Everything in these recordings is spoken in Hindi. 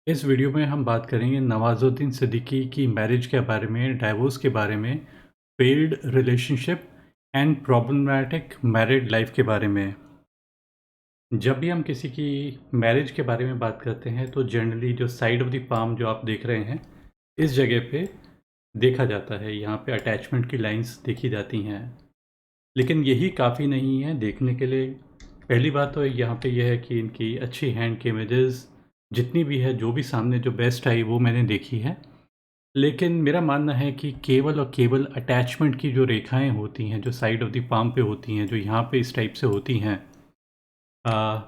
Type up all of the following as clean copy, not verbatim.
इस वीडियो में हम बात करेंगे नवाज़ुद्दीन सिद्दीकी की मैरिज के बारे में, डाइवोर्स के बारे में, failed relationship and problematic married life के बारे में। जब भी हम किसी की मैरिज के बारे में बात करते हैं तो जनरली जो साइड ऑफ द पाम जो आप देख रहे हैं, इस जगह पे देखा जाता है। यहाँ पे अटैचमेंट की लाइंस देखी जाती हैं। लेकिन यही काफ़ी नहीं है देखने के लिए। पहली बात तो यहाँ पे यह है कि इनकी अच्छी हैंड की इमेजेस जितनी भी है, जो भी सामने जो बेस्ट आई वो मैंने देखी है। लेकिन मेरा मानना है कि केवल और केवल अटैचमेंट की जो रेखाएं होती हैं, जो साइड ऑफ द पाम पे होती हैं, जो यहाँ पे इस टाइप से होती हैं।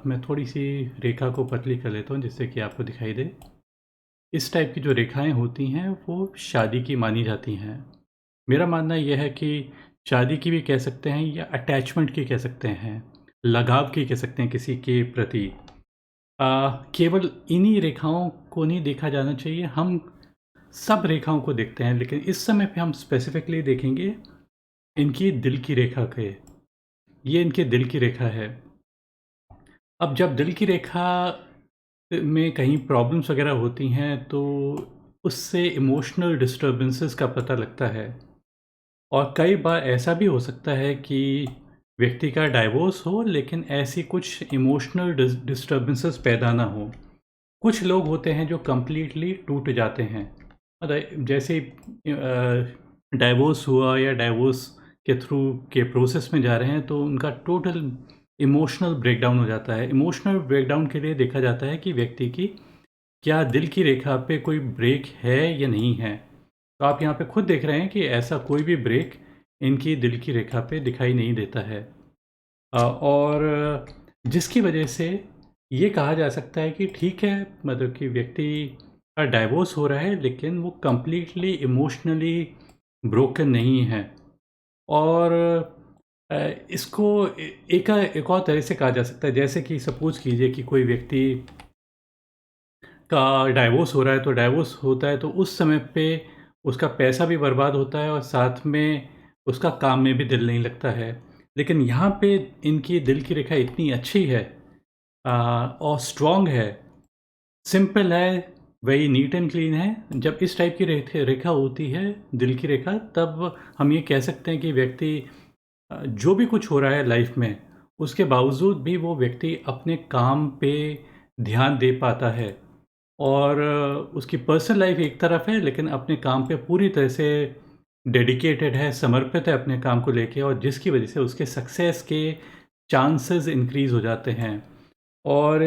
मैं थोड़ी सी रेखा को पतली कर लेता हूँ जिससे कि आपको दिखाई दे। इस टाइप की जो रेखाएं होती हैं वो शादी की मानी जाती हैं। मेरा मानना यह है कि शादी की भी कह सकते हैं या अटैचमेंट की कह सकते हैं, लगाव की कह सकते हैं किसी के प्रति। केवल इन्हीं रेखाओं को नहीं देखा जाना चाहिए, हम सब रेखाओं को देखते हैं, लेकिन इस समय पे हम स्पेसिफिकली देखेंगे इनकी दिल की रेखा के। ये इनके दिल की रेखा है। अब जब दिल की रेखा में कहीं प्रॉब्लम्स वगैरह होती हैं तो उससे इमोशनल डिस्टर्बेंसेस का पता लगता है। और कई बार ऐसा भी हो सकता है कि व्यक्ति का डाइवोर्स हो लेकिन ऐसी कुछ इमोशनल डिस्टर्बेंसेस पैदा ना हो। कुछ लोग होते हैं जो कंप्लीटली टूट जाते हैं। मतलब जैसे डाइवोर्स हुआ या डाइवोर्स के थ्रू के प्रोसेस में जा रहे हैं तो उनका टोटल इमोशनल ब्रेकडाउन हो जाता है। इमोशनल ब्रेकडाउन के लिए देखा जाता है कि व्यक्ति की क्या दिल की रेखा पे कोई ब्रेक है या नहीं है। तो आप यहाँ पे खुद देख रहे हैं कि ऐसा कोई भी ब्रेक इनकी दिल की रेखा पे दिखाई नहीं देता है। और जिसकी वजह से ये कहा जा सकता है कि ठीक है, मतलब कि व्यक्ति का डाइवोर्स हो रहा है लेकिन वो कंप्लीटली इमोशनली ब्रोकन नहीं है। और इसको एक और तरह से कहा जा सकता है, जैसे कि सपोज़ कीजिए कि कोई व्यक्ति का डाइवोर्स हो रहा है, तो डाइवोर्स होता है तो उस समय पे उसका पैसा भी बर्बाद होता है और साथ में उसका काम में भी दिल नहीं लगता है। लेकिन यहाँ पे इनकी दिल की रेखा इतनी अच्छी है, और स्ट्रॉन्ग है, सिंपल है, वेरी नीट एंड क्लीन है। जब इस टाइप की रेखा होती है, दिल की रेखा, तब हम ये कह सकते हैं कि व्यक्ति जो भी कुछ हो रहा है लाइफ में, उसके बावजूद भी वो व्यक्ति अपने काम पे ध्यान दे पाता है। और उसकी पर्सनल लाइफ एक तरफ है लेकिन अपने काम पे पूरी तरह से डेडिकेटेड है, समर्पित है अपने काम को लेके, और जिसकी वजह से उसके सक्सेस के चांसेस इंक्रीज़ हो जाते हैं। और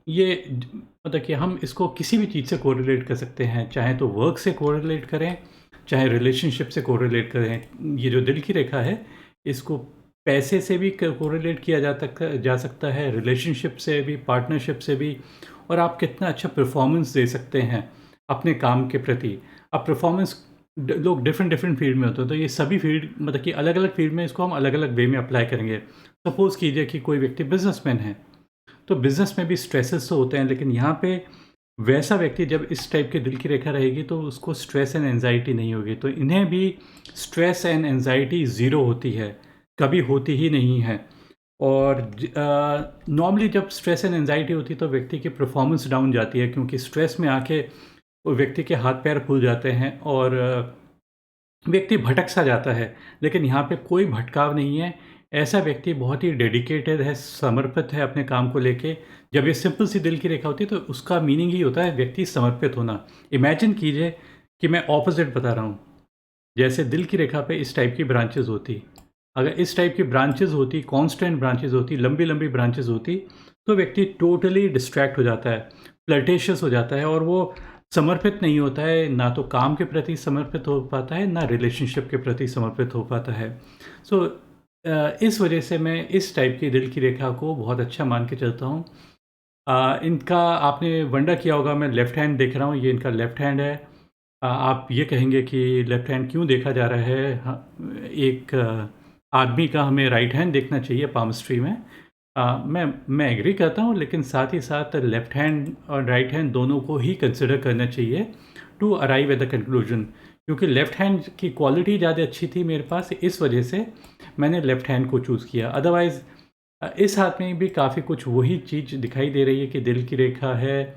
ये मतलब कि हम इसको किसी भी चीज़ से कोरिलेट कर सकते हैं, चाहे तो वर्क से कोरिलेट करें, चाहे रिलेशनशिप से कोरिलेट करें। ये जो दिल की रेखा है, इसको पैसे से भी कोरिलेट किया जा सकता है, रिलेशनशिप से भी, पार्टनरशिप से भी, और आप कितना अच्छा परफॉर्मेंस दे सकते हैं अपने काम के प्रति। अब परफॉर्मेंस लोग डिफरेंट डिफरेंट फील्ड में होते हैं, तो ये सभी फील्ड मतलब कि अलग अलग फील्ड में इसको हम अलग अलग वे में अप्लाई करेंगे। सपोज़ कीजिए कि कोई व्यक्ति बिजनेसमैन है, तो बिज़नेस में भी स्ट्रेसेस तो होते हैं, लेकिन यहाँ पे वैसा व्यक्ति जब इस टाइप की दिल की रेखा रहेगी तो उसको स्ट्रेस एंड एंजाइटी नहीं होगी। तो इन्हें भी स्ट्रेस एंड एंजाइटी ज़ीरो होती है, कभी होती ही नहीं है। और नॉर्मली जब स्ट्रेस एंड एंजाइटी होती है तो व्यक्ति की परफॉर्मेंस डाउन जाती है, क्योंकि स्ट्रेस में आके वो व्यक्ति के हाथ पैर फूल जाते हैं और व्यक्ति भटक सा जाता है। लेकिन यहाँ पे कोई भटकाव नहीं है। ऐसा व्यक्ति बहुत ही डेडिकेटेड है, समर्पित है अपने काम को लेके। जब ये सिंपल सी दिल की रेखा होती है तो उसका मीनिंग ही होता है व्यक्ति समर्पित होना। इमेजिन कीजिए कि मैं ऑपोजिट बता रहा हूँ। जैसे दिल की रेखा पे इस टाइप की ब्रांचेज़ होती, अगर इस टाइप की ब्रांचेज़ होती, कांस्टेंट ब्रांचेज़ होती, लंबी-लंबी ब्रांचेज़ होती, तो व्यक्ति टोटली डिस्ट्रैक्ट हो जाता है, फ्लर्टेशियस हो जाता है, और वो समर्पित नहीं होता है, ना तो काम के प्रति समर्पित हो पाता है, ना रिलेशनशिप के प्रति समर्पित हो पाता है। सो इस वजह से मैं इस टाइप की दिल की रेखा को बहुत अच्छा मान के चलता हूँ। इनका आपने वंडर किया होगा, मैं लेफ्ट हैंड देख रहा हूँ, ये इनका लेफ्ट हैंड है। आप ये कहेंगे कि लेफ्ट हैंड क्यों देखा जा रहा है? एक आदमी का हमें राइट हैंड देखना चाहिए पामस्ट्री में। मैं एग्री करता हूँ, लेकिन साथ ही साथ लेफ्ट हैंड और राइट हैंड दोनों को ही कंसिडर करना चाहिए to arrive at the conclusion. क्योंकि लेफ्ट हैंड की क्वालिटी ज़्यादा अच्छी थी मेरे पास, इस वजह से मैंने लेफ्ट हैंड को चूज़ किया। अदरवाइज़ इस हाथ में भी काफ़ी कुछ वही चीज़ दिखाई दे रही है कि दिल की रेखा है,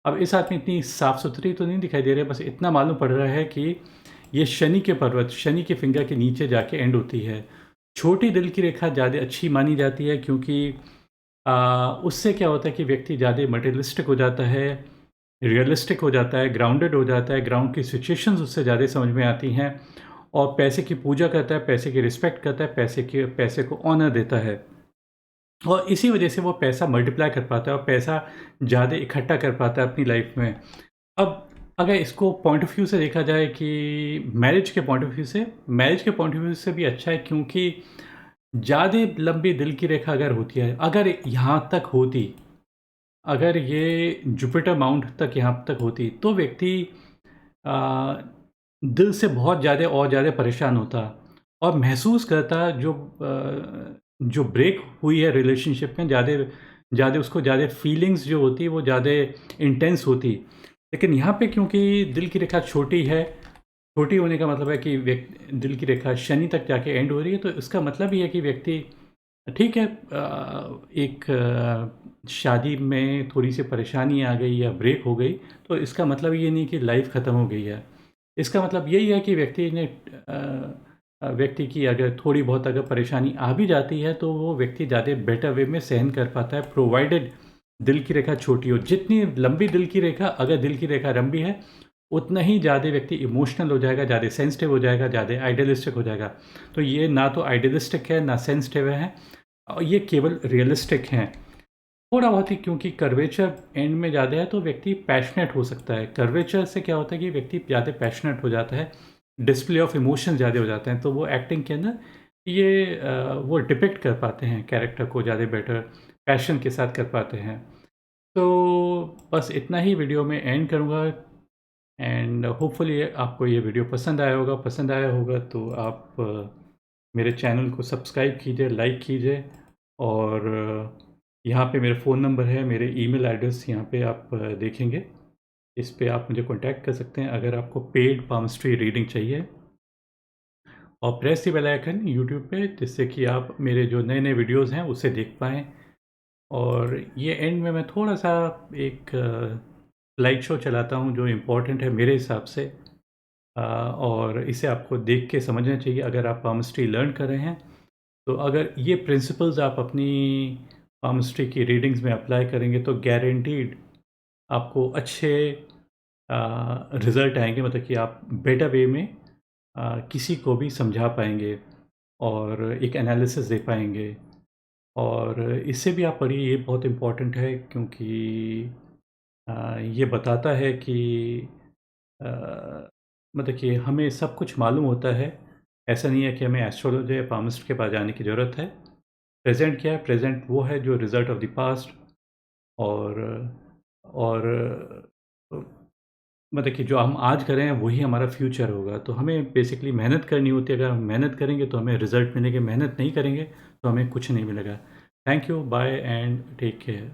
अब इस आदमी इतनी साफ़-सुथरी तो नहीं दिखाई दे रही है, बस इतना मालूम पड़ रहा है कि ये शनि के पर्वत, शनि के फिंगर के नीचे जाके एंड होती है। छोटी दिल की रेखा ज़्यादा अच्छी मानी जाती है क्योंकि उससे क्या होता है कि व्यक्ति ज़्यादा मटेरियलिस्टिक हो जाता है, रियलिस्टिक हो जाता है, ग्राउंडेड हो जाता है, ग्राउंड की सिचुएशंस उससे ज़्यादा समझ में आती हैं और पैसे की पूजा करता है, पैसे की रिस्पेक्ट करता है, पैसे को ऑनर देता है। और इसी वजह से वो पैसा मल्टीप्लाई कर पाता है और पैसा ज़्यादा इकट्ठा कर पाता है अपनी लाइफ में। अब अगर इसको पॉइंट ऑफ व्यू से देखा जाए कि मैरिज के पॉइंट ऑफ व्यू से भी अच्छा है क्योंकि ज़्यादा लंबी दिल की रेखा अगर होती है, अगर यहाँ तक होती, अगर ये जुपिटर माउंट तक यहाँ तक होती, तो व्यक्ति अ, दिल से बहुत ज़्यादा और ज़्यादा परेशान होता और महसूस करता जो ब्रेक हुई है रिलेशनशिप में ज़्यादा ज़्यादा उसको ज़्यादा फीलिंग्स जो होती है वो ज़्यादा इंटेंस होती। लेकिन यहाँ पे क्योंकि दिल की रेखा छोटी है, छोटी होने का मतलब है कि दिल की रेखा शनि तक जाके एंड हो रही है, तो इसका मतलब ये है कि व्यक्ति ठीक है एक शादी में थोड़ी-सी परेशानी आ गई या ब्रेक हो गई, तो इसका मतलब ये नहीं कि लाइफ़ ख़त्म हो गई है। इसका मतलब यही है कि व्यक्ति की अगर थोड़ी बहुत अगर परेशानी आ भी जाती है, तो वो व्यक्ति ज़्यादा बेटर वे में सहन कर पाता है, प्रोवाइडेड दिल की रेखा छोटी हो। जितनी लंबी दिल की रेखा, अगर दिल की रेखा लंबी है, उतना ही ज़्यादा व्यक्ति इमोशनल हो जाएगा, ज़्यादा सेंसिटिव हो जाएगा, ज़्यादा आइडियलिस्टिक हो जाएगा। तो ये ना तो आइडियलिस्टिक है, ना सेंसिटिव है, ये केवल रियलिस्टिक हैं। थोड़ा बहुत ही क्योंकि कर्वेचर एंड में ज़्यादा है तो व्यक्ति पैशनेट हो सकता है। कर्वेचर से क्या होता है कि व्यक्ति ज़्यादा पैशनेट हो जाता है, डिस्प्ले ऑफ इमोशन ज़्यादा हो जाते हैं, तो वो एक्टिंग के अंदर वो डिपिक्ट कर पाते हैं कैरेक्टर को ज़्यादा बेटर, पैशन के साथ कर पाते हैं। तो बस इतना ही वीडियो में एंड करूँगा एंड होपफुली आपको ये वीडियो पसंद आया होगा तो आप मेरे चैनल को सब्सक्राइब कीजिए, लाइक कीजिए और यहाँ पे मेरा फ़ोन नंबर है, मेरे ईमेल एड्रेस यहाँ पे आप देखेंगे। इस पे आप मुझे कॉन्टैक्ट कर सकते हैं अगर आपको पेड पाल्मिस्ट्री रीडिंग चाहिए और press the bell icon YouTube पे जिससे कि आप मेरे जो नए-नए वीडियोज़ हैं उसे देख पाएँ। और ये एंड में मैं थोड़ा-सा एक स्लाइड शो चलाता हूँ जो इम्पोर्टेंट है मेरे हिसाब से और इसे आपको देख के समझना चाहिए अगर आप पाल्मिस्ट्री लर्न कर रहे हैं। तो अगर ये प्रिंसिपल्स आप अपनी पाल्मिस्ट्री की रीडिंग्स में अप्लाई करेंगे तो गारंटीड आपको अच्छे रिज़ल्ट आएँगे मतलब कि आप बेटर वे में किसी को भी समझा पाएँगे और एक एनालिसिस दे पाएँगे। और इससे भी आप पढ़िए ये बहुत इम्पोर्टेंट है क्योंकि ये बताता है कि अ, मतलब कि हमें सब कुछ मालूम होता है। ऐसा नहीं है कि हमें एस्ट्रोलॉजर या पामिस्ट के पास जाने की ज़रूरत है। प्रेज़ेंट क्या है? प्रेज़ेंट वो है जो रिज़ल्ट ऑफ द पास्ट और और अ, मतलब कि जो हम आज कर रहे हैं वही हमारा फ्यूचर होगा। तो हमें बेसिकली मेहनत करनी होती है। अगर हम मेहनत करेंगे तो हमें रिज़ल्ट मिलेंगे, मेहनत नहीं करेंगे तो हमें कुछ नहीं मिलेगा। Thank you, bye and take care.